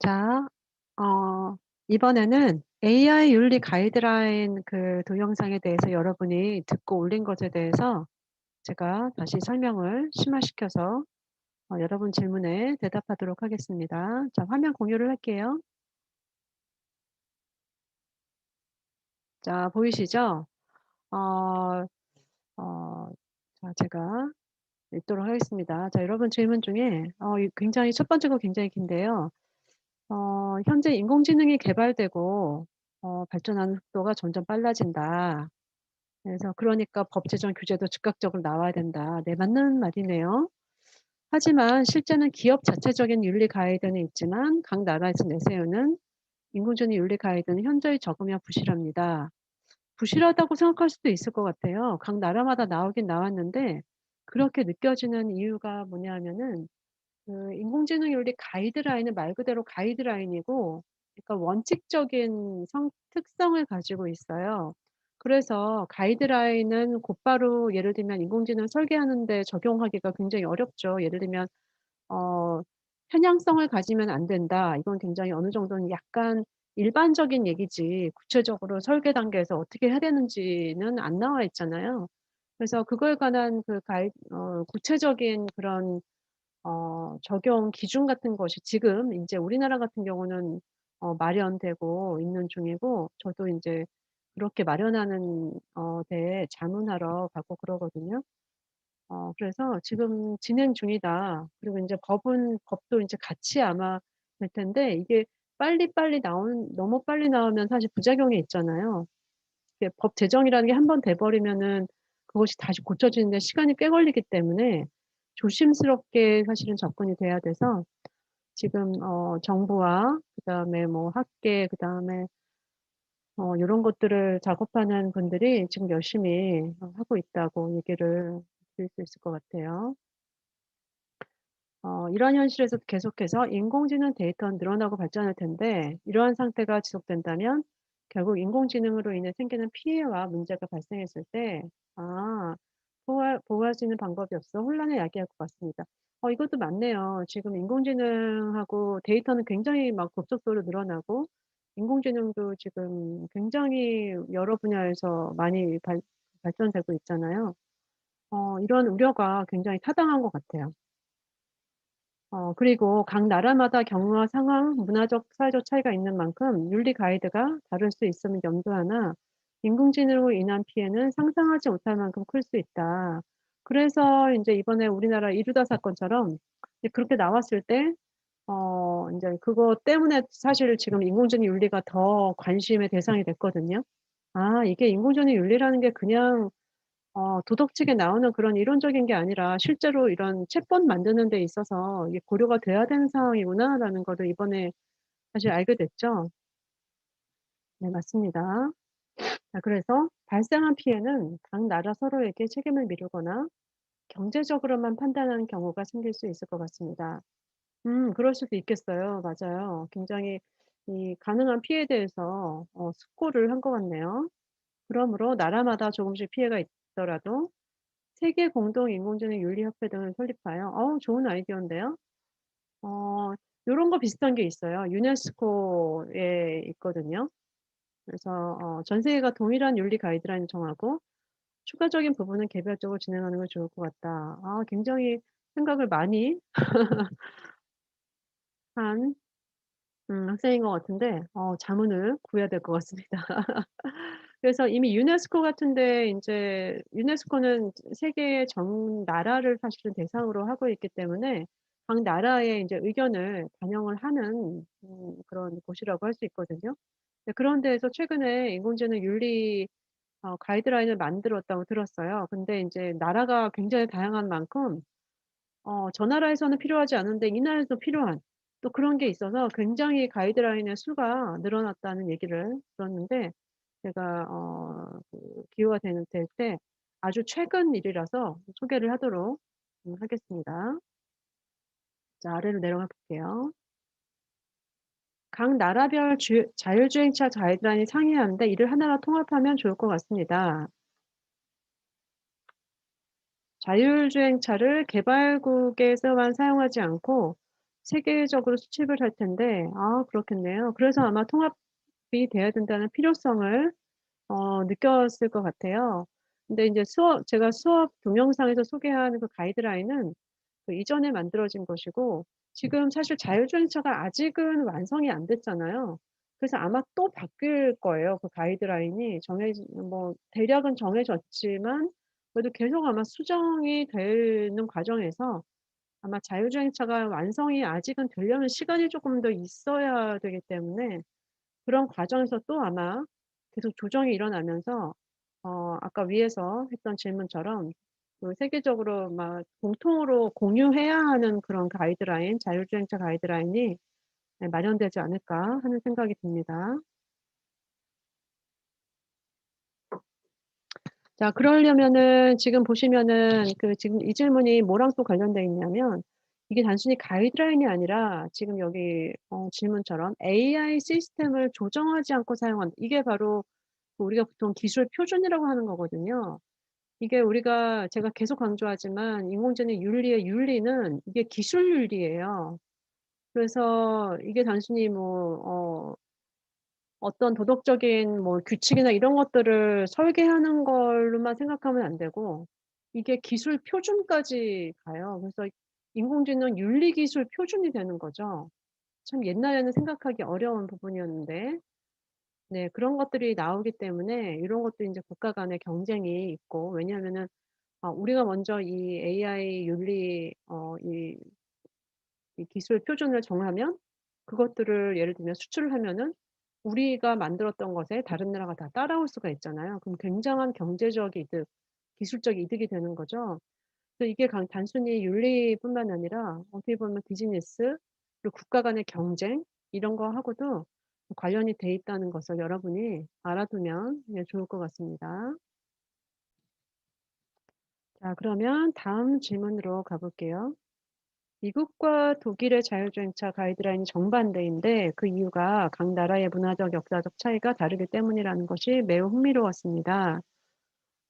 자, 이번에는 AI 윤리 가이드라인 그 동영상에 대해서 여러분이 듣고 올린 것에 대해서 제가 다시 설명을 심화시켜서 여러분 질문에 대답하도록 하겠습니다. 자, 화면 공유를 할게요. 자, 보이시죠? 어, 어, 자, 제가 읽도록 하겠습니다. 자, 여러분 질문 중에 굉장히 첫 번째 거 굉장히 긴데요. 현재 인공지능이 개발되고 발전하는 속도가 점점 빨라진다. 그래서 그러니까 법 제정 규제도 즉각적으로 나와야 된다. 네, 맞는 말이네요. 하지만 실제는 기업 자체적인 윤리 가이드는 있지만 각 나라에서 내세우는 인공지능 윤리 가이드는 현저히 적으며 부실합니다. 부실하다고 생각할 수도 있을 것 같아요. 각 나라마다 나오긴 나왔는데 그렇게 느껴지는 이유가 뭐냐면은 그 인공지능 윤리 가이드라인은 말 그대로 가이드라인이고 그러니까 원칙적인 특성을 가지고 있어요. 그래서 가이드라인은 곧바로 예를 들면 인공지능 설계하는 데 적용하기가 굉장히 어렵죠. 예를 들면 어 "편향성을 가지면 안 된다." 이건 굉장히 어느 정도는 약간 일반적인 얘기지 구체적으로 설계 단계에서 어떻게 해야 되는지는 안 나와 있잖아요. 그래서 그거에 관한 그 구체적인 그런 적용 기준 같은 것이 지금 인제 우리나라 같은 경우는 마련되고 있는 중이고 저도 인제 그렇게 마련하는 데에 자문하러 가고 그러거든요. 그래서 "지금 진행 중이다." 그리고 인제 법도 인제 같이 아마 될 텐데 이게 빨리빨리 나오는 너무 빨리 나오면 사실 부작용이 있잖아요. 이게 법 제정이라는 게 한 번 돼 버리면은 그것이 다시 고쳐지는 데 시간이 꽤 걸리기 때문에 조심스럽게 사실은 접근이 돼야 돼서 지금 정부와 그다음에 뭐 학계 그다음에 요런 것들을 작업하는 분들이 지금 열심히 하고 있다고 얘기를 드릴 수 있을 것 같아요. 이러한 현실에서 계속해서 인공지능 데이터는 늘어나고 발전할 텐데 이러한 상태가 지속된다면 결국 인공지능으로 인해 생기는 피해와 문제가 발생했을 때 아 보호할 수 있는 방법이 없어 혼란을 야기할 것 같습니다. 이것도 맞네요. 지금 인공지능하고 데이터는 굉장히 막 급속도로 늘어나고 인공지능도 지금 굉장히 여러 분야에서 많이 발전되고 있잖아요. 이런 우려가 굉장히 타당한 것 같아요. 그리고 각 나라마다 경우와 상황, 문화적, 사회적 차이가 있는 만큼 윤리 가이드가 다를 수 있음을 염두하나 인공지능으로 인한 피해는 상상하지 못할 만큼 클 수 있다. 그래서 인제 이번에 우리나라 이루다 사건처럼 이제 그렇게 나왔을 때 인제 그것 때문에 사실 지금 인공지능 윤리가 더 관심의 대상이 됐거든요. 아 이게 인공지능 윤리라는 게 그냥 도덕책에 나오는 그런 이론적인 게 아니라 실제로 이런 챗봇 만드는 데 있어서 이게 고려가 돼야 되는 상황이구나라는 거를 이번에 사실 알게 됐죠. 네 맞습니다. 자 그래서 발생한 피해는 각 나라 서로에게 책임을 미루거나 경제적으로만 판단하는 경우가 생길 수 있을 것 같습니다. 그럴 수도 있겠어요. 맞아요. 굉장히 이 가능한 피해에 대해서 숙고를 한 것 같네요. 그러므로 나라마다 조금씩 피해가 있더라도 세계 공동 인공지능 윤리협회 등을 설립하여 좋은 아이디어인데요. 어 요런 거 비슷한 게 있어요. 유네스코에 있거든요. 그래서 전 세계가 동일한 윤리 가이드라인을 정하고 추가적인 부분은 개별적으로 진행하는 게 좋을 것 같다. 굉장히 생각을 많이 한 학생인 것 같은데 자문을 구해야 될 것 같습니다. 그래서 이미 유네스코 같은 데 인제 유네스코는 세계의 전 나라를 사실은 대상으로 하고 있기 때문에 각 나라의 인제 의견을 반영을 하는 그런 곳이라고 할 수 있거든요. 네 그런 데에서 최근에 인공지능 윤리 가이드라인을 만들었다고 들었어요. 근데 인제 나라가 굉장히 다양한 만큼 저 나라에서는 필요하지 않은데 이 나라에서 필요한 또 그런 게 있어서 굉장히 가이드라인의 수가 늘어났다는 얘기를 들었는데 제가 기회가 될 때 아주 최근 일이라서 소개를 하도록 하겠습니다. 자 아래로 내려가 볼게요. 각 나라별 자율주행차 가이드라인이 상이하는데 이를 하나로 통합하면 좋을 것 같습니다. 자율주행차를 개발국에서만 사용하지 않고 세계적으로 수집을 할 텐데 아 그렇겠네요. 그래서 아마 통합이 돼야 된다는 필요성을 느꼈을 것 같아요. 근데 인제 제가 수업 동영상에서 소개하는 그 가이드라인은 그 이전에 만들어진 것이고 지금 사실 자율주행차가 아직은 완성이 안 됐잖아요. 그래서 아마 또 바뀔 거예요. 그 가이드라인이 뭐 대략은 정해졌지만 그래도 계속 아마 수정이 되는 과정에서 아마 자율주행차가 완성이 아직은 되려면 시간이 쪼끔 더 있어야 되기 때문에 그런 과정에서 또 아마 계속 조정이 일어나면서 아까 위에서 했던 질문처럼 그 세계적으로 막 공통으로 공유해야 하는 그런 가이드라인, 자율주행차 가이드라인이 네 마련되지 않을까 하는 생각이 듭니다. 자 그러려면은 지금 보시면은 그 지금 이 질문이 뭐랑 또 관련돼 있냐면 이게 단순히 가이드라인이 아니라 지금 여기 질문처럼 AI 시스템을 조정하지 않고 사용한다. 이게 바로 그 우리가 보통 기술 표준이라고 하는 거거든요. 이게 제가 계속 강조하지만 인공지능 윤리의 윤리는 이게 기술 윤리예요. 그래서 이게 단순히 어떤 도덕적인 뭐 규칙이나 이런 것들을 설계하는 걸로만 생각하면 안 되고 이게 기술 표준까지 가요. 그래서 인공지능 윤리 기술 표준이 되는 거죠. 참 옛날에는 생각하기 어려운 부분이었는데 네 그런 것들이 나오기 때문에 이런 것도 인제 국가 간의 경쟁이 있고 왜냐하면은 우리가 먼저 이 AI 윤리 이 기술 표준을 정하면 그것들을 예를 들면 수출을 하면은 우리가 만들었던 것에 다른 나라가 다 따라올 수가 있잖아요. 그럼 굉장한 경제적 이득, 기술적 이득이 되는 거죠. 그래서 이게 단순히 윤리뿐만 아니라 어떻게 보면 비즈니스 그리고 국가 간의 경쟁 이런 거하고도 관련이 돼 있다는 것을 여러분이 알아두면 예 좋을 것 같습니다. 자 그러면 다음 질문으로 가 볼게요. 미국과 독일의 자율주행차 가이드라인이 정반대인데 그 이유가 각 나라의 문화적, 역사적 차이가 다르기 때문이라는 것이 매우 흥미로웠습니다.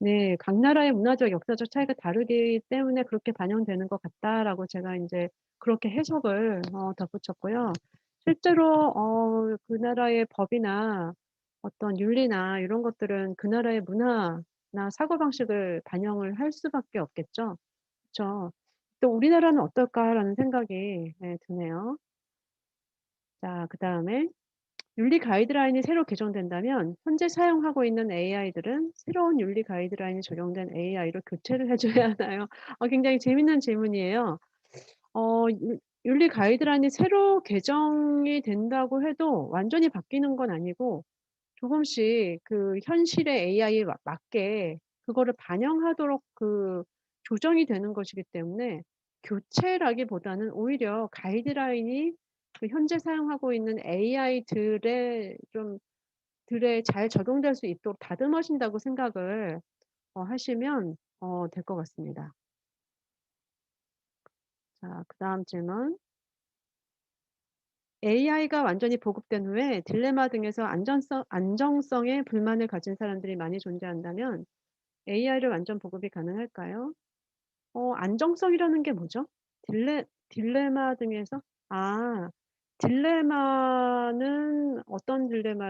네. 각 나라의 문화적, 역사적 차이가 다르기 때문에 그렇게 반영되는 것 같다라고 제가 인제 그렇게 해석을 덧붙였고요. 실제로 그 나라의 법이나 어떤 윤리나 이런 것들은 그 나라의 문화나 사고방식을 반영을 할 수밖에 없겠죠. 그쵸. 또 '우리나라는 어떨까.'라는 생각이 네 드네요. 자 그다음에 윤리 가이드라인이 새로 개정된다면 현재 사용하고 있는 AI들은 새로운 윤리 가이드라인이 적용된 AI로 교체를 해 줘야 하나요? 굉장히 재밌는 질문이에요. 윤리 가이드라인이 새로 개정이 된다고 해도 완전히 바뀌는 건 아니고 조금씩 그 현실의 AI에 맞게 그거를 반영하도록 그 조정이 되는 것이기 때문에 교체라기보다는 오히려 가이드라인이 그 현재 사용하고 있는 AI들의 들에 잘 적용될 수 있도록 다듬어진다고 생각을 하시면 될 것 같습니다. 자 그다음 질문. AI가 완전히 보급된 후에 딜레마 등에서 안정성에 불만을 가진 사람들이 많이 존재한다면 AI를 완전 보급이 가능할까요? 안정성이라는 게 뭐죠? 딜레마 등에서? 아 딜레마는 어떤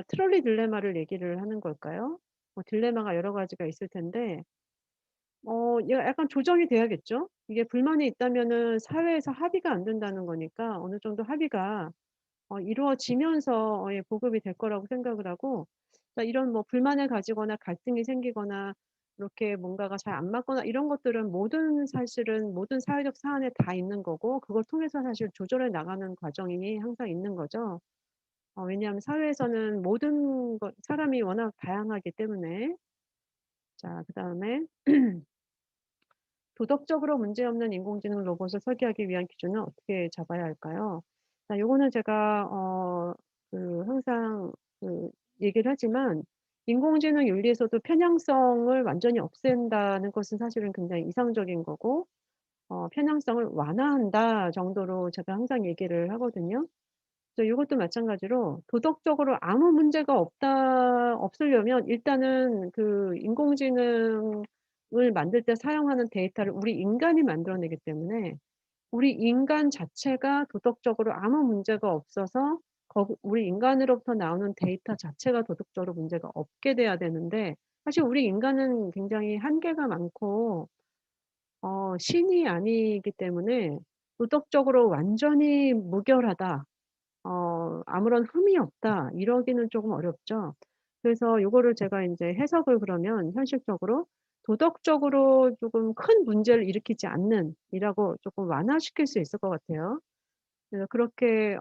트롤리 딜레마를 얘기를 하는 걸까요? 딜레마가 여러 가지가 있을 텐데 얘가 약간 조정이 돼야겠죠? 이게 불만이 있다면은 사회에서 합의가 안 된다는 거니까 어느 정도 합의가 이루어지면서 예 보급이 될 거라고 생각을 하고 이런 뭐 불만을 가지거나 갈등이 생기거나 이렇게 뭔가가 잘 안 맞거나 이런 것들은 사실은 모든 사회적 사안에 다 있는 거고 그걸 통해서 사실 조절해 나가는 과정이 항상 있는 거죠. 왜냐하면 사회에서는 모든 사람이 워낙 다양하기 때문에. 자 그다음에 도덕적으로 문제없는 인공지능 로봇을 설계하기 위한 기준은 어떻게 잡아야 할까요? 자 요거는 제가 항상 얘기를 하지만 인공지능 윤리에서도 편향성을 완전히 없앤다는 것은 사실은 굉장히 이상적인 거고 '편향성을 완화한다.' 정도로 제가 항상 얘기를 하거든요. 그래서 요것도 마찬가지로 도덕적으로 아무 문제가 없으려면 일단은 그 인공지능을 만들 때 사용하는 데이터를 우리 인간이 만들어내기 때문에 우리 인간 자체가 도덕적으로 아무 문제가 없어서 우리 인간으로부터 나오는 데이터 자체가 도덕적으로 문제가 없게 돼야 되는데, 사실 우리 인간은 굉장히 한계가 많고 신이 아니기 때문에 도덕적으로 완전히 무결하다, '아무런 흠이 없다.' 이러기는 쪼금 어렵죠. 그래서 요거를 제가 인제 해석을 그러면 현실적으로 도덕적으로 쪼금 큰 문제를 일으키지 않는 이라고 쪼끔 완화시킬 수 있을 것 같아요. 그래서 그렇게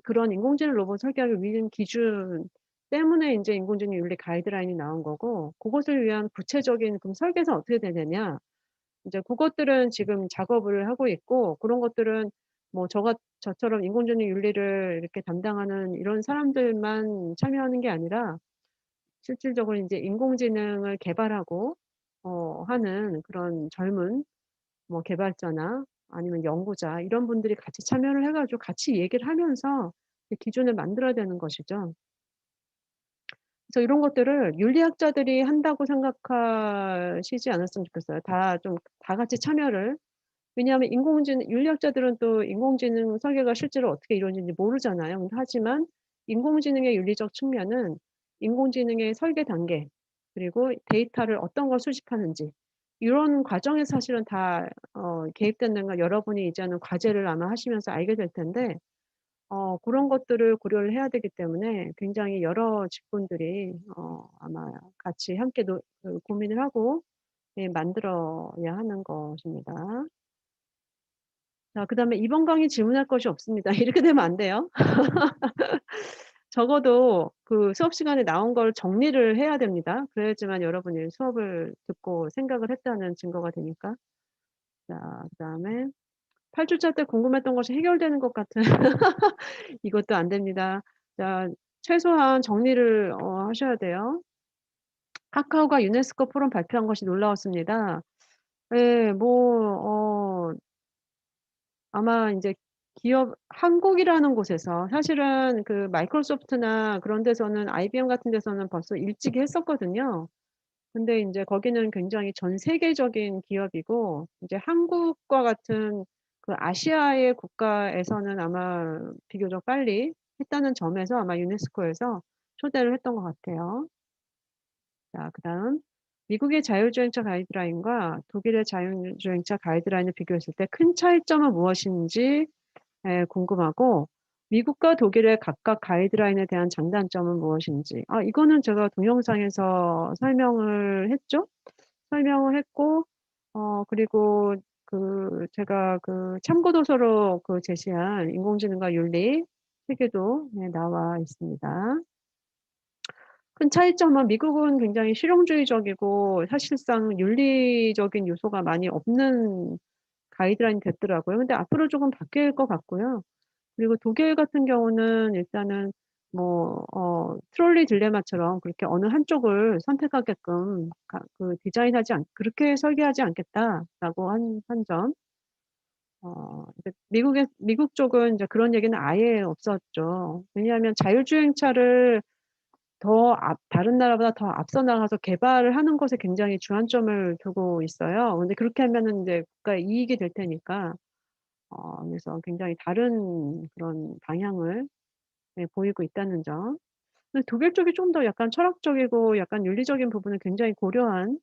그런 인공지능 로봇 설계하기 위한 기준 때문에 인제 인공지능 윤리 가이드라인이 나온 거고, 고것을 위한 구체적인 그럼 설계서는 어떻게 되느냐, 인제 고것들은 지금 작업을 하고 있고, 그런 것들은 뭐 저처럼 인공지능 윤리를 이렇게 담당하는 이런 사람들만 참여하는 게 아니라 실질적으로 인제 인공지능을 개발하고 하는 그런 젊은 뭐 개발자나 아니면 연구자 이런 분들이 같이 참여를 해 가지고 같이 얘기를 하면서 그 기준을 만들어야 되는 것이죠. 그래서 이런 것들을 윤리학자들이 한다고 생각하시지 않았으면 좋겠어요. 다 같이 참여를. 왜냐하면 인공지능 윤리학자들은 또 인공지능 설계가 실제로 어떻게 이루어지는지 모르잖아요. 근데 하지만 인공지능의 윤리적 측면은 인공지능의 설계 단계, 그리고 데이터를 어떤 걸 수집하는지 이런 과정에서 사실은 다 개입되는 걸 여러분이 이제는 과제를 아마 하시면서 알게 될 텐데, 고런 것들을 고려를 해야 되기 때문에 굉장히 여러 직군들이 아마 같이 함께 고민을 하고 예 만들어야 하는 것입니다. 자, 그다음에 "이번 강의 질문할 것이 없습니다." 이렇게 되면 안 돼요. 적어도 그 수업 시간에 나온 걸 정리를 해야 됩니다. 그래야지만 여러분이 수업을 듣고 생각을 했다는 증거가 되니까. 자, 그다음에 8 주차 때 궁금했던 것이 해결되는 것 같은 이것도 안 됩니다. 자, 최소한 정리를 하셔야 돼요. 카카오가 유네스코 포럼 발표한 것이 놀라웠습니다. 예. 아마 인제 기업 한국이라는 곳에서 사실은 그 마이크로소프트나 그런 데서는 IBM 같은 데서는 벌써 일찍이 했었거든요. 근데 인제 거기는 굉장히 전 세계적인 기업이고, 이제 한국과 같은 그 아시아의 국가에서는 아마 비교적 빨리 했다는 점에서 아마 유네스코에서 초대를 했던 것 같아요. 자, 그다음 미국의 자율주행차 가이드라인과 독일의 자율주행차 가이드라인을 비교했을 때 큰 차이점은 무엇인지 궁금하고, 미국과 독일의 각각 가이드라인에 대한 장단점은 무엇인지. 이거는 제가 동영상에서 설명을 했죠. 설명을 했고 그리고 제가 그 참고 도서로 제시한 인공지능과 윤리 책에도 네 나와 있습니다. 큰 차이점은 미국은 굉장히 실용주의적이고 사실상 윤리적인 요소가 많이 없는 가이드라인이 됐더라고요. 근데 앞으로 조금 바뀔 것 같고요. 그리고 독일 같은 경우는 일단은 트롤리 딜레마처럼 그렇게 어느 한쪽을 선택하게끔 디자인하지 않 그렇게 설계하지 않겠다라고 한 점. 이제 미국 쪽은 인제 그런 얘기는 아예 없었죠. 왜냐하면 자율주행차를 다른 나라보다 더 앞서 나가서 개발을 하는 것에 굉장히 주안점을 두고 있어요. 근데 그렇게 하면은 인제 국가의 이익이 될 테니까 그래서 굉장히 다른 그런 방향을 네 보이고 있다는 점. 근데 독일 쪽이 좀 더 약간 철학적이고 약간 윤리적인 부분을 굉장히 고려한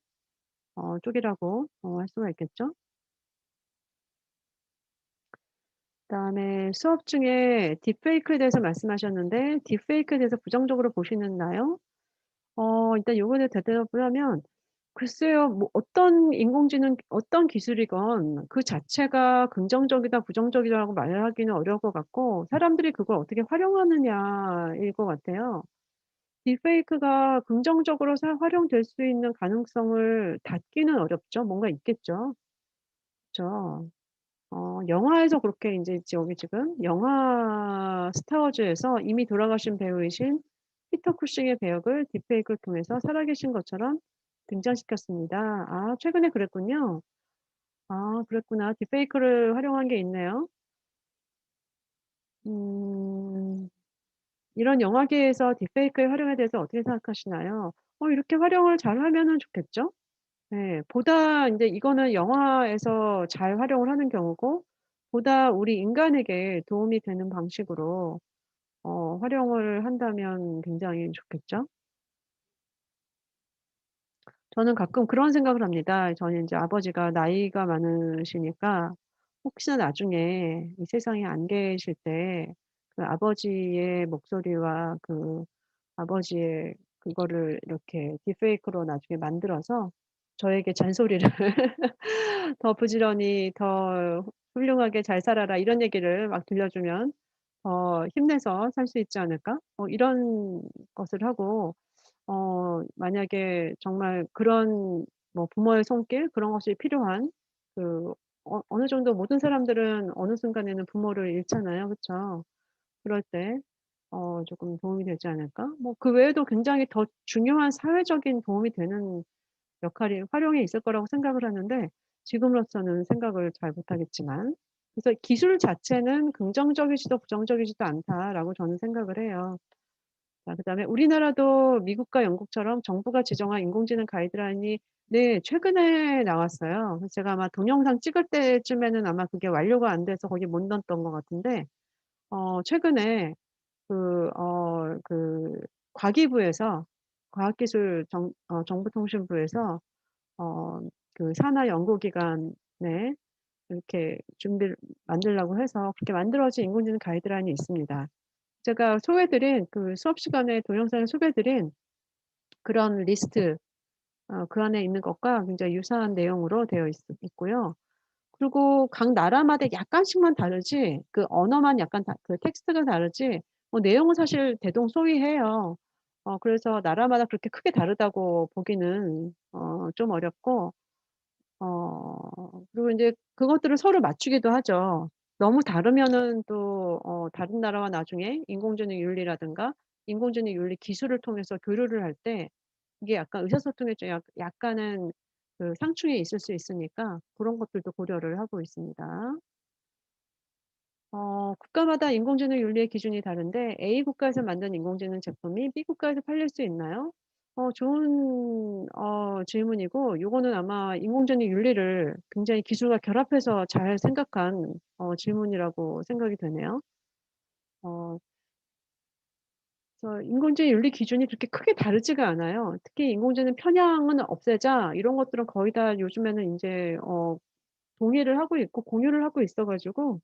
쪽이라고 할 수가 있겠죠. 그다음에 수업 중에 딥페이크에 대해서 말씀하셨는데 딥페이크에 대해서 부정적으로 보시나요? 일단 요거에 대해 대답을 하면, 글쎄요. 뭐 어떤 기술이건 그 자체가 긍정적이다 부정적이다라고 말하기는 어려울 것 같고, 사람들이 그걸 어떻게 활용하느냐일 것 같아요. 딥페이크가 긍정적으로 활용될 수 있는 가능성을 닫기는 어렵죠. 뭔가 있겠죠. 그쵸. 영화에서 그렇게 인제 여기 지금 영화 스타 워즈에서 이미 돌아가신 배우이신 피터 쿠싱의 배역을 딥페이크를 통해서 살아계신 것처럼 등장시켰습니다. 아, 최근에 그랬군요. 아, 그랬구나. 딥페이크를 활용한 게 있네요. 음. 이런 영화계에서 딥페이크의 활용에 대해서 어떻게 생각하시나요? 이렇게 활용을 잘하면은 좋겠죠? 네. 보다 인제 이거는 영화에서 잘 활용을 하는 경우고, 보다 우리 인간에게 도움이 되는 방식으로 활용을 한다면 굉장히 좋겠죠? 저는 가끔 그런 생각을 합니다. 저는 인제 아버지가 나이가 많으시니까 혹시나 나중에 이 세상에 안 계실 때 그 아버지의 목소리와 그 아버지의 그거를 이렇게 딥페이크로 나중에 만들어서 저에게 잔소리를 "더 부지런히 더 훌륭하게 잘 살아라." 이런 얘기를 막 들려주면 '힘내서 살 수 있지 않을까?' 이런 것을 하고 만약에 정말 그런 뭐 부모의 손길 그런 것이 필요한 그 어느 정도 모든 사람들은 어느 순간에는 부모를 잃잖아요. 그쵸? 그럴 때 조금 도움이 되지 않을까? 뭐 그 외에도 굉장히 더 중요한 사회적인 도움이 되는 역할이 활용에 있을 거라고 생각을 하는데 지금으로서는 생각을 잘 못하겠지만 그래서 '기술 자체는 긍정적이지도 부정적이지도 않다.'라고 저는 생각을 해요. 자 그다음에 우리나라도 미국과 영국처럼 정부가 지정한 인공지능 가이드라인이 네 최근에 나왔어요. 그래서 제가 아마 동영상 찍을 때쯤에는 아마 그게 완료가 안 돼서 거기 못 넣었던 것 같은데 최근에 그 과기부에서 정보통신부에서 어 산하 연구기관에 이렇게 준비를 만들라고 해서 그렇게 만들어진 인공지능 가이드라인이 있습니다. 제가 소개 드린 그 수업 시간에 동영상에 소개 드린 그런 리스트 그 안에 있는 것과 굉장히 유사한 내용으로 되어 있고요. 그리고 각 나라마다 약간씩만 다르지 그 언어만 약간 그 텍스트가 다르지 뭐 내용은 사실 대동소이해요. 그래서 나라마다 그렇게 크게 다르다고 보기는 좀 어렵고 그리고 인제 그것들을 서로 맞추기도 하죠. 너무 다르면은 또 다른 나라와 나중에 인공지능 윤리라든가 인공지능 윤리 기술을 통해서 교류를 할 때 이게 약간 의사소통에 좀 약간은 그 상충이 있을 수 있으니까 고런 것들도 고려를 하고 있습니다. 국가마다 인공지능 윤리의 기준이 다른데 A 국가에서 만든 인공지능 제품이 B 국가에서 팔릴 수 있나요? 좋은 질문이고 요거는 아마 인공지능 윤리를 굉장히 기술과 결합해서 잘 생각한 질문이라고 생각이 되네요. 어 그래서 인공지능 윤리 기준이 그렇게 크게 다르지가 않아요. 특히 인공지능 편향은 없애자 이런 것들은 거의 다 요즘에는 인제 동의를 하고 있고 공유를 하고 있어 가지고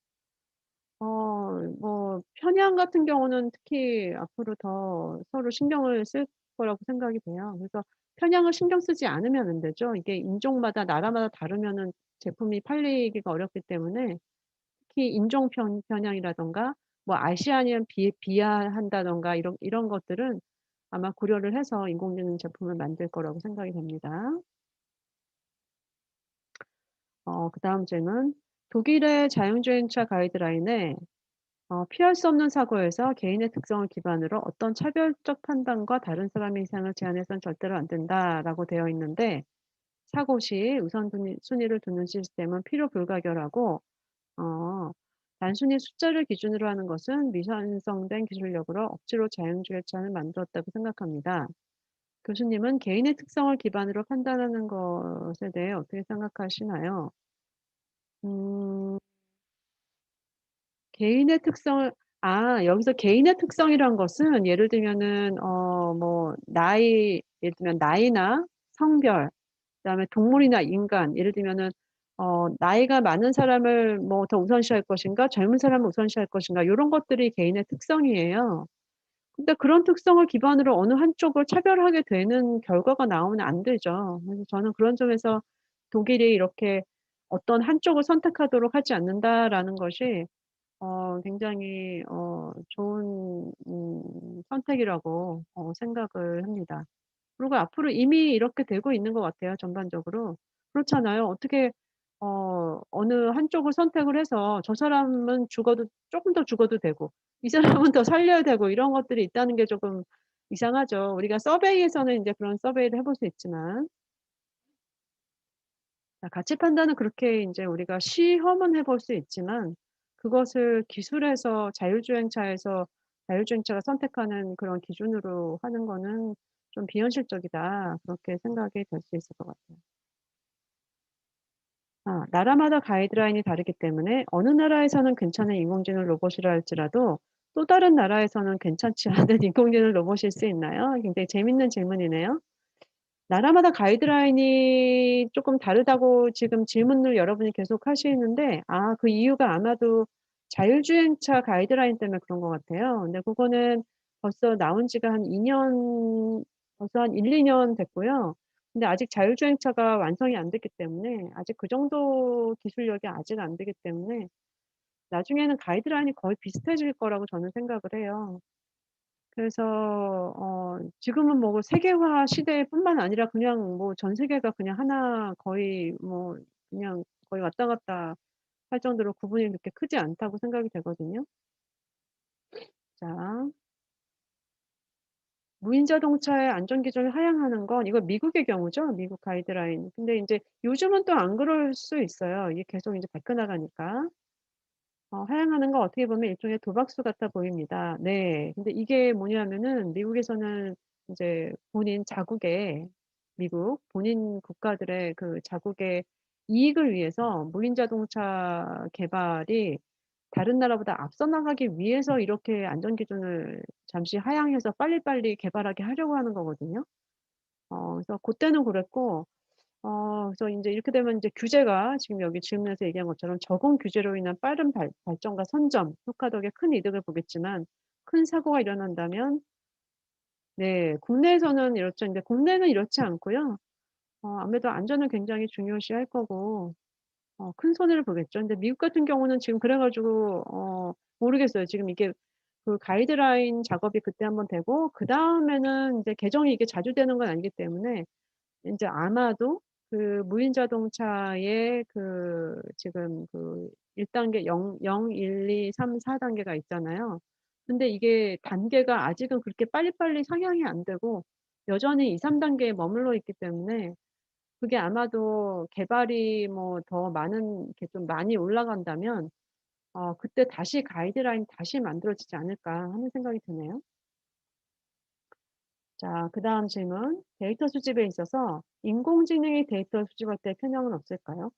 뭐 편향 같은 경우는 특히 앞으로 더 서로 신경을 쓸 거라고 생각이 돼요. 그래서 편향을 신경 쓰지 않으면 안 되죠. 이게 인종마다 나라마다 다르면은 제품이 팔리기가 어렵기 때문에 특히 인종 편향이라든가 뭐 아시아니안 비하한다든가 이런 것들은 아마 고려를 해서 인공지능 제품을 만들 거라고 생각이 됩니다. 그다음 질문. 독일의 자율주행차 가이드라인에 피할 수 없는 사고에서 개인의 특성을 기반으로 어떤 차별적 판단과 다른 사람의 이상을 제한해서는 절대로 안 된다라고 되어 있는데 사고 시 순위를 두는 시스템은 필요 불가결하고 어 단순히 숫자를 기준으로 하는 것은 미완성된 기술력으로 억지로 자율주행차를 만들었다고 생각합니다. 교수님은 개인의 특성을 기반으로 판단하는 것에 대해 어떻게 생각하시나요? 음. 개인의 특성을 여기서 개인의 특성이란 것은 예를 들면은 뭐 예를 들면 나이나 성별 그다음에 동물이나 인간 예를 들면은 나이가 많은 사람을 뭐 더 우선시할 것인가 젊은 사람을 우선시할 것인가 요런 것들이 개인의 특성이에요. 근데 그런 특성을 기반으로 어느 한쪽을 차별하게 되는 결과가 나오면 안 되죠. 그래서 저는 그런 점에서 독일이 이렇게 '어떤 한쪽을 선택하도록 하지 않는다.'라는 것이 굉장히 좋은 선택이라고 생각을 합니다. 그리고 앞으로 이미 이렇게 되고 있는 것 같아요 전반적으로. 그렇잖아요. 어떻게 어느 한쪽을 선택을 해서 저 사람은 죽어도 쪼끔 더 죽어도 되고 이 사람은 더 살려야 되고 이런 것들이 있다는 게 조금 이상하죠. 우리가 서베이에서는 인제 그런 서베이를 해볼 수 있지만 가치 판단은 그렇게 인제 우리가 시험은 해볼 수 있지만 그것을 기술에서 자율주행차가 선택하는 그런 기준으로 하는 거는 좀 비현실적이다. 그렇게 생각이 될 수 있을 것 같아요. 나라마다 가이드라인이 다르기 때문에 어느 나라에서는 괜찮은 인공지능 로봇이라 할지라도 또 다른 나라에서는 괜찮지 않은 인공지능 로봇일 수 있나요? 굉장히 재밌는 질문이네요. 나라마다 가이드라인이 쪼끔 다르다고 지금 질문을 여러분이 계속 하시는데 그 이유가 아마도 자율주행차 가이드라인 때문에 그런 것 같아요. 근데 그거는 벌써 나온 지가 한 2년, 벌써 한 1-2년 됐고요. 근데 아직 자율주행차가 완성이 안 됐기 때문에 아직 그 정도 기술력이 아직 안 되기 때문에 나중에는 가이드라인이 거의 비슷해질 거라고 저는 생각을 해요. 그래서 지금은 뭐 세계화 시대뿐만 아니라 그냥 뭐 전 세계가 그냥 하나 거의 뭐 그냥 거의 왔다 갔다 할 정도로 구분이 그렇게 크지 않다고 생각이 되거든요. 자, 무인 자동차의 안전 기준을 하향하는 건 이거 미국의 경우죠. 미국 가이드라인. 근데 인제 요즘은 또 안 그럴 수 있어요. 이게 계속 인제 바뀌어 나가니까. 하향하는 건 어떻게 보면 일종의 도박수 같아 보입니다. 네. 근데 이게 뭐냐면은 미국에서는 인제 본인 자국의 미국 본인 국가들의 그 자국의 이익을 위해서 무인 자동차 개발이 다른 나라보다 앞서 나가기 위해서 이렇게 안전 기준을 잠시 하향해서 빨리빨리 개발하게 하려고 하는 거거든요. 그래서 고때는 그랬고 그래서 인제 이렇게 되면 인제 규제가 지금 여기 질문에서 얘기한 것처럼 적응 규제로 인한 빠른 발전과 선점 효과 덕에 큰 이득을 보겠지만 큰 사고가 일어난다면 네 국내에서는 이렇죠. 근데 국내는 이렇지 않고요. 아무래도 안전을 굉장히 중요시할 거고 큰 손해를 보겠죠. 근데 미국 같은 경우는 지금 그래 가지고 모르겠어요. 지금 이게 그 가이드라인 작업이 그때 한번 되고 그다음에는 인제 개정이 이게 자주 되는 건 아니기 때문에 인제 아마도 그 무인 자동차의 그 지금 그 1 단계 0, 1, 2, 3, 4 단계가 있잖아요. 근데 이게 단계가 아직은 그렇게 빨리빨리 상향이 안 되고 여전히 2-3 단계에 머물러 있기 때문에 그게 아마도 개발이 뭐 더 많은 이렇게 좀 많이 올라간다면 그때 다시 가이드라인이 다시 만들어지지 않을까 하는 생각이 드네요. 자, 그다음 질문. 데이터 수집에 있어서 인공지능이 데이터 수집할 때 편향은 없을까요?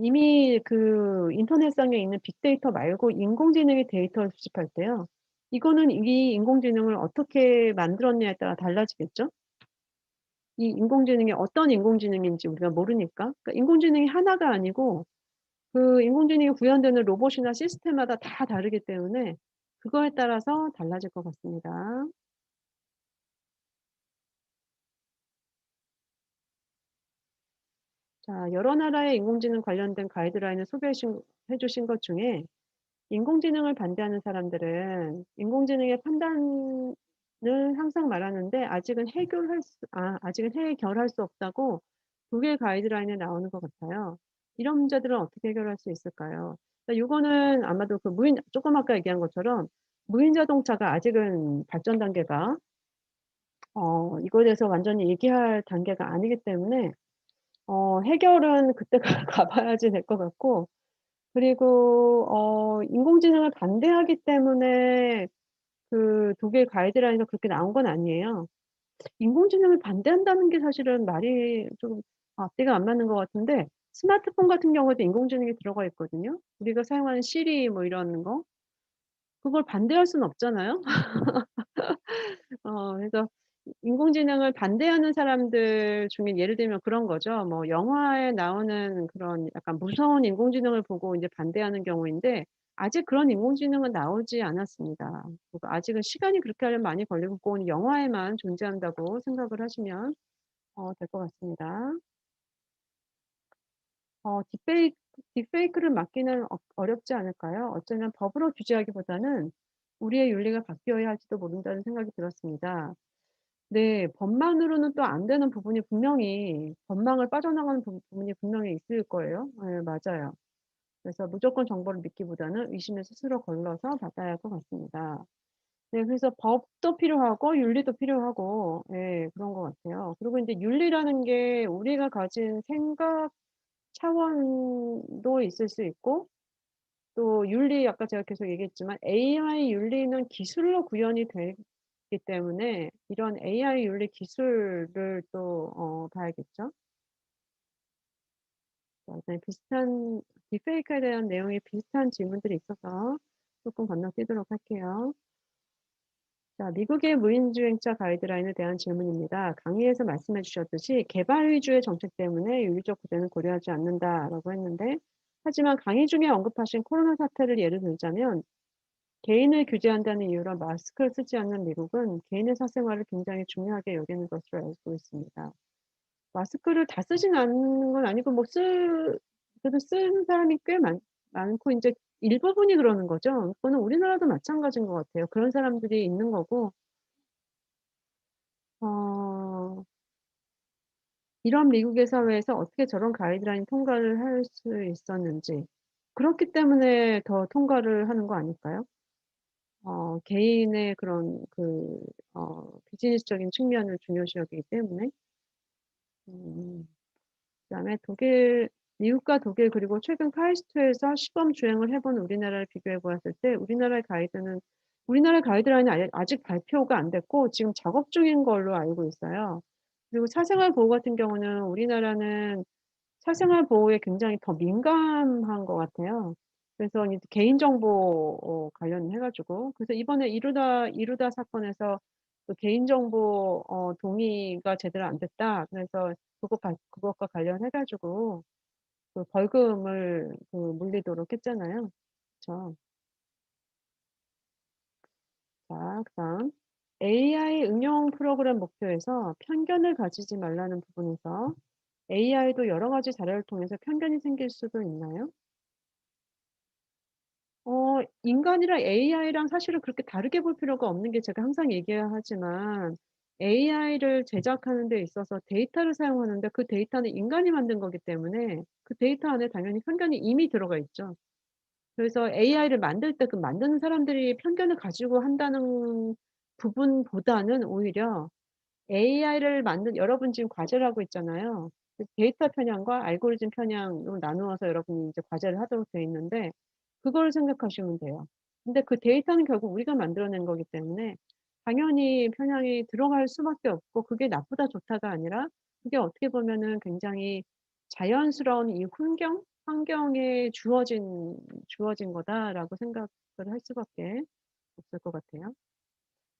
이미 그 인터넷상에 있는 빅데이터 말고 인공지능이 데이터를 수집할 때요. 이거는 이 인공지능을 어떻게 만들었냐에 따라 달라지겠죠? 이 인공지능이 어떤 인공지능인지 우리가 모르니까. 그러니까 인공지능이 하나가 아니고 그 인공지능이 구현되는 로봇이나 시스템마다 다 다르기 때문에 그거에 따라서 달라질 것 같습니다. 자, 여러 나라의 인공지능 관련된 가이드라인을 해 주신 것 중에 인공지능을 반대하는 사람들은 인공지능의 판단을 항상 말하는데 아직은 해결할 수 없다고 독일 가이드라인에 나오는 것 같아요. 이런 문제들은 어떻게 해결할 수 있을까요? 그러니까 요거는 아마도 그 조금 아까 얘기한 것처럼 무인 자동차가 아직은 발전 단계가 이거에 대해서 완전히 얘기할 단계가 아니기 때문에 해결은 그때 가 봐야지 될 것 같고 그리고 인공지능을 반대하기 때문에 그 독일 가이드라인에서 그렇게 나온 건 아니에요. 인공지능을 반대한다는 게 사실은 말이 좀 앞뒤가 안 맞는 것 같은데 스마트폰 같은 경우에도 인공지능이 들어가 있거든요. 우리가 사용하는 시리 뭐 이런 거. 그걸 반대할 수는 없잖아요. 그래서 인공지능을 반대하는 사람들 중에 예를 들면 그런 거죠. 뭐 영화에 나오는 그런 약간 무서운 인공지능을 보고 인제 반대하는 경우인데 아직 그런 인공지능은 나오지 않았습니다. 그리고 아직은 시간이 그렇게 하려면 많이 걸리고 그거는 영화에만 존재한다고 생각을 하시면 될 것 같습니다. 딥페이크를 막기는 어렵지 않을까요? 어쩌면 법으로 규제하기보다는 우리의 윤리가 바뀌어야 할지도 모른다는 생각이 들었습니다. 네. 법만으로는 또 안 되는 부분이 분명히 법망을 빠져나가는 부분이 분명히 있을 거예요. 예 맞아요. 그래서 무조건 정보를 믿기보다는 의심의 수수료 걸러서 받아야 할 것 같습니다. 네 그래서 법도 필요하고 윤리도 필요하고 예 그런 것 같아요. 그리고 인제 윤리라는 게 우리가 가진 생각 차원도 있을 수 있고 또 윤리 아까 제가 계속 얘기했지만 AI 윤리는 기술로 구현이 되기 때문에 이런 AI 윤리 기술을 또 봐야겠죠. 네, 비슷한 딥페이크에 대한 내용이 비슷한 질문들이 있어서 조금 건너뛰도록 할게요. 자, 미국의 무인주행차 가이드라인에 대한 질문입니다. 강의에서 말씀해 주셨듯이 개발 위주의 정책 때문에 윤리적 부담을 고려하지 않는다라고 했는데, 하지만 강의 중에 언급하신 코로나 사태를 예를 들자면 개인을 규제한다는 이유로 마스크를 쓰지 않는 미국은 개인의 사생활을 굉장히 중요하게 여기는 것으로 알고 있습니다. 마스크를 다 쓰진 않는 건 아니고 그래도 쓰는 사람이 꽤 많고 인제 일부분이 그러는 거죠. 그거는 우리나라도 마찬가지인 것 같아요. 그런 사람들이 있는 거고 어 이런 미국의 사회에서 어떻게 저런 가이드라인 통과를 할 수 있었는지 그렇기 때문에 더 통과를 하는 거 아닐까요? 개인의 그런 비즈니스적인 측면을 중요시 여기기 때문에. 음. 그다음에 미국과 독일 그리고 최근 카이스트에서 시범 주행을 해본 우리나라를 비교해 보았을 때 우리나라 가이드라인은 아직 발표가 안 됐고 지금 작업 중인 걸로 알고 있어요. 그리고 사생활 보호 같은 경우는 우리나라는 사생활 보호에 굉장히 더 민감한 것 같아요. 그래서 이제 개인정보 관련해 가지고 그래서 이번에 이루다 사건에서 그 개인정보 동의가 제대로 안 됐다. 그래서 그것과 관련해 가지고 그 벌금을 물리도록 했잖아요. 그쵸. 자, 그다음 AI 응용 프로그램 목표에서 편견을 가지지 말라는 부분에서 AI도 여러 가지 자료를 통해서 편견이 생길 수도 있나요? 인간이랑 AI랑 사실은 그렇게 다르게 볼 필요가 없는 게 제가 항상 얘기하지만 AI를 제작하는 데 있어서 데이터를 사용하는데 그 데이터는 인간이 만든 거기 때문에 그 데이터 안에 당연히 편견이 이미 들어가 있죠. 그래서 AI를 만들 때 그 만드는 사람들이 편견을 가지고 한다는 부분보다는 오히려 AI를 만든 여러분 지금 과제를 하고 있잖아요. 그 데이터 편향과 알고리즘 편향으로 나누어서 여러분이 이제 과제를 하도록 되어 있는데 그거를 생각하시면 돼요. 근데 그 데이터는 결국 우리가 만들어낸 거기 때문에 당연히 편향이 들어갈 수밖에 없고 그게 나쁘다 좋다가 아니라 그게 어떻게 보면은 굉장히 자연스러운 이 환경에 주어진 거다라고 생각을 할 수밖에 없을 것 같아요.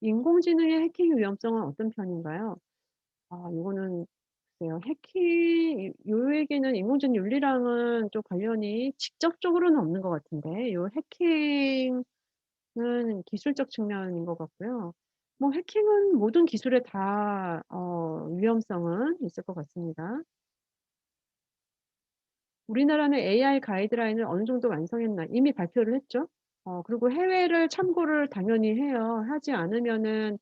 인공지능의 해킹 위험성은 어떤 편인가요? 요거는 글쎄요. 요 얘기는 인공지능 윤리랑은 좀 관련이 직접적으로는 없는 것 같은데 요 해킹은 기술적 측면인 것 같고요. 뭐 해킹은 모든 기술에 다 위험성은 있을 것 같습니다. 우리나라는 AI 가이드라인을 어느 정도 완성했나 이미 발표를 했죠. 그리고 해외를 참고를 당연히 해요. 하지 않으면은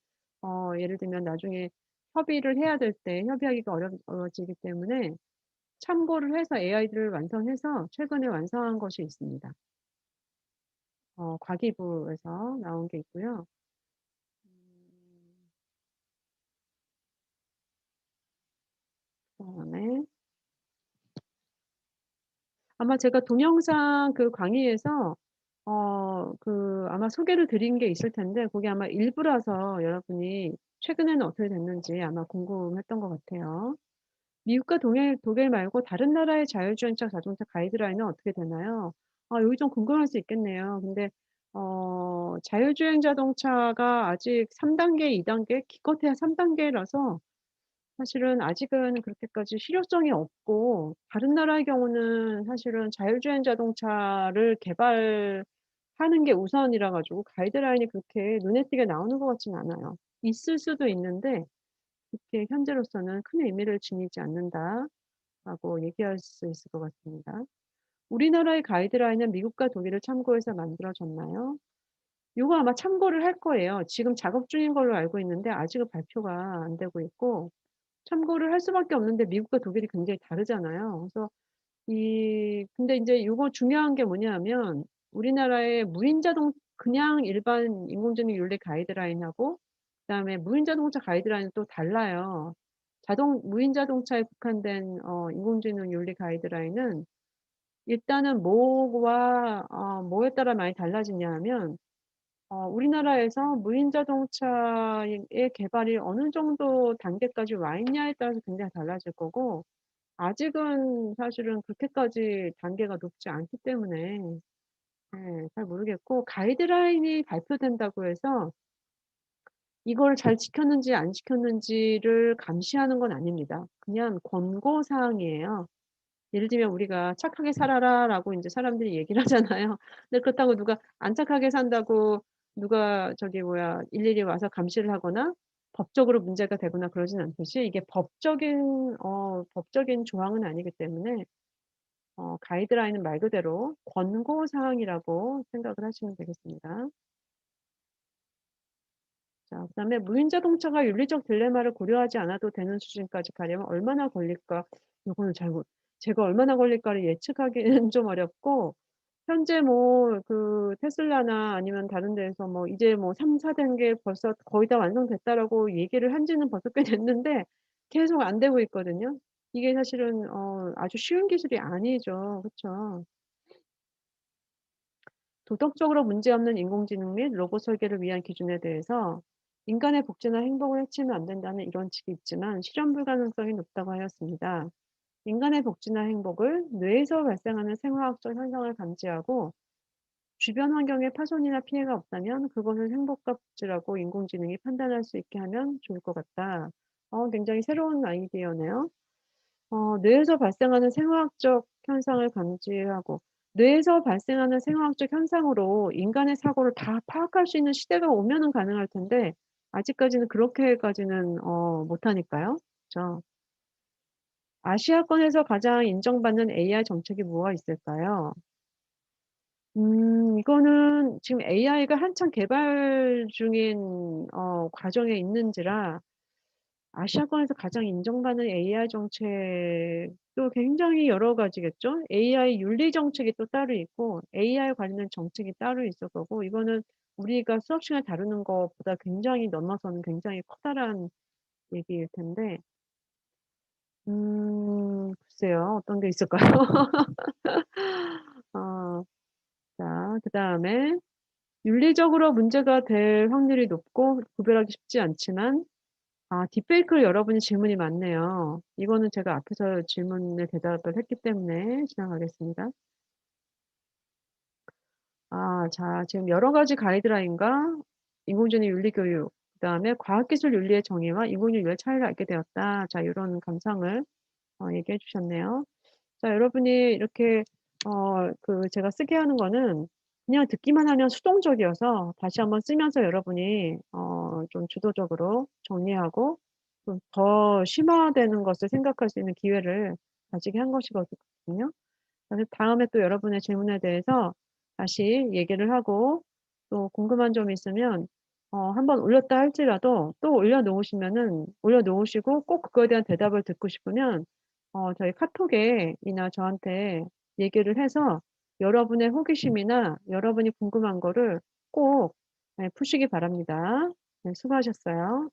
예를 들면 나중에 협의를 해야 될 때 협의하기가 어려워지기 때문에 참고를 해서 AI들을 완성해서 최근에 완성한 것이 있습니다. 과기부에서 나온 게 있고요. 그다음에 아마 제가 동영상 강의에서 아마 소개를 드린 게 있을 텐데 그게 아마 일부라서 여러분이 최근에는 어떻게 됐는지 아마 궁금했던 것 같아요. 미국과 독일 말고 다른 나라의 자율주행차 자동차 가이드라인은 어떻게 되나요? 여기 좀 궁금할 수 있겠네요. 근데 자율주행 자동차가 아직 3 단계, 2 단계 기껏해야 3 단계라서 사실은 아직은 그렇게까지 실효성이 없고 다른 나라의 경우는 사실은 자율주행 자동차를 개발하는 게 우선이라 가지고 가이드라인이 그렇게 눈에 띄게 나오는 것 같지는 않아요. 있을 수도 있는데 그렇게 현재로서는 큰 의미를 지니지 않는다라고 얘기할 수 있을 것 같습니다. 우리나라의 가이드라인은 미국과 독일을 참고해서 만들어졌나요? 요거 아마 참고를 할 거예요. 지금 작업 중인 걸로 알고 있는데 아직은 발표가 안 되고 있고 참고를 할 수밖에 없는데 미국과 독일이 굉장히 다르잖아요. 그래서 근데 인제 요거 중요한 게 뭐냐면 우리나라의 그냥 일반 인공지능 윤리 가이드라인하고 그다음에 무인 자동차 가이드라인은 또 달라요. 무인 자동차에 국한된 인공지능 윤리 가이드라인은 일단은 뭐에 따라 많이 달라지냐 하면 우리나라에서 무인 자동차의 개발이 어느 정도 단계까지 와 있냐에 따라서 굉장히 달라질 거고 아직은 사실은 그렇게까지 단계가 높지 않기 때문에 잘 모르겠고, 가이드라인이 발표된다고 해서 이걸 잘 지켰는지 안 지켰는지를 감시하는 건 아닙니다. 그냥 권고 사항이에요. 예를 들면 우리가 "착하게 살아라."라고 인제 사람들이 얘기를 하잖아요. 근데 그렇다고 누가 안 착하게 산다고 누가 저기 뭐야 일일이 와서 감시를 하거나 법적으로 문제가 되거나 그러진 않듯이, 이게 법적인 조항은 아니기 때문에 가이드라인은 말 그대로 권고 사항이라고 생각을 하시면 되겠습니다. 자, 그다음에 무인 자동차가 윤리적 딜레마를 고려하지 않아도 되는 수준까지 가려면 얼마나 걸릴까? 요거는 잘 못 제가 얼마나 걸릴까를 예측하기는 좀 어렵고, 현재 뭐 그 테슬라나 아니면 다른 데에서 뭐 이제 뭐 3-4 단계 벌써 거의 다 완성됐다라고 얘기를 한 지는 벌써 꽤 됐는데 계속 안 되고 있거든요. 이게 사실은 아주 쉬운 기술이 아니죠. 그쵸? 도덕적으로 문제없는 인공지능 및 로봇 설계를 위한 기준에 대해서 인간의 복제나 행복을 해치면 안 된다는 이론칙이 있지만 실현 불가능성이 높다고 하였습니다. 인간의 복제나 행복을 뇌에서 발생하는 생화학적 현상을 감지하고 주변 환경에 파손이나 피해가 없다면 그것을 행복과 복제라고 인공지능이 판단할 수 있게 하면 좋을 것 같다. 굉장히 새로운 아이디어네요. 뇌에서 발생하는 생화학적 현상을 감지하고, 뇌에서 발생하는 생화학적 현상으로 인간의 사고를 다 파악할 수 있는 시대가 오면은 가능할 텐데 아직까지는 그렇게까지는 못하니까요. 그죠. 아시아권에서 가장 인정받는 AI 정책이 뭐가 있을까요? 이거는 지금 AI가 한창 개발 중인 과정에 있는지라, 아시아권에서 가장 인정받는 AI 정책도 굉장히 여러 가지겠죠. AI 윤리 정책이 또 따로 있고 AI 관련 정책이 따로 있을 거고, 이거는 우리가 수업 시간에 다루는 것보다 굉장히 넘어서는 굉장히 커다란 얘기일 텐데 글쎄요. 어떤 게 있을까요? 어 자, 그다음에 윤리적으로 문제가 될 확률이 높고 구별하기 쉽지 않지만, 딥페이크를 여러분이 질문이 많네요. 이거는 제가 앞에서 질문에 대답을 했기 때문에 지나가겠습니다. 자, 지금 여러 가지 가이드라인과 인공지능 윤리 교육, 그다음에 과학기술 윤리의 정의와 인공지능 윤리의 차이를 알게 되었다. 자, 요런 감상을 얘기해 주셨네요. 자, 여러분이 이렇게 제가 쓰게 하는 거는 그냥 듣기만 하면 수동적이어서 다시 한번 쓰면서 여러분이 좀 주도적으로 정리하고 좀 더 심화되는 것을 생각할 수 있는 기회를 가지게 한 것이거든요. 그래서 다음에 또 여러분의 질문에 대해서 다시 얘기를 하고, 또 궁금한 점이 있으면 한번 올렸다 할지라도 또 올려 놓으시고, 꼭 그거에 대한 대답을 듣고 싶으면 저희 카톡에 이나 저한테 얘기를 해서 여러분의 호기심이나 여러분이 궁금한 거를 꼭 푸시기 바랍니다. 네, 수고하셨어요.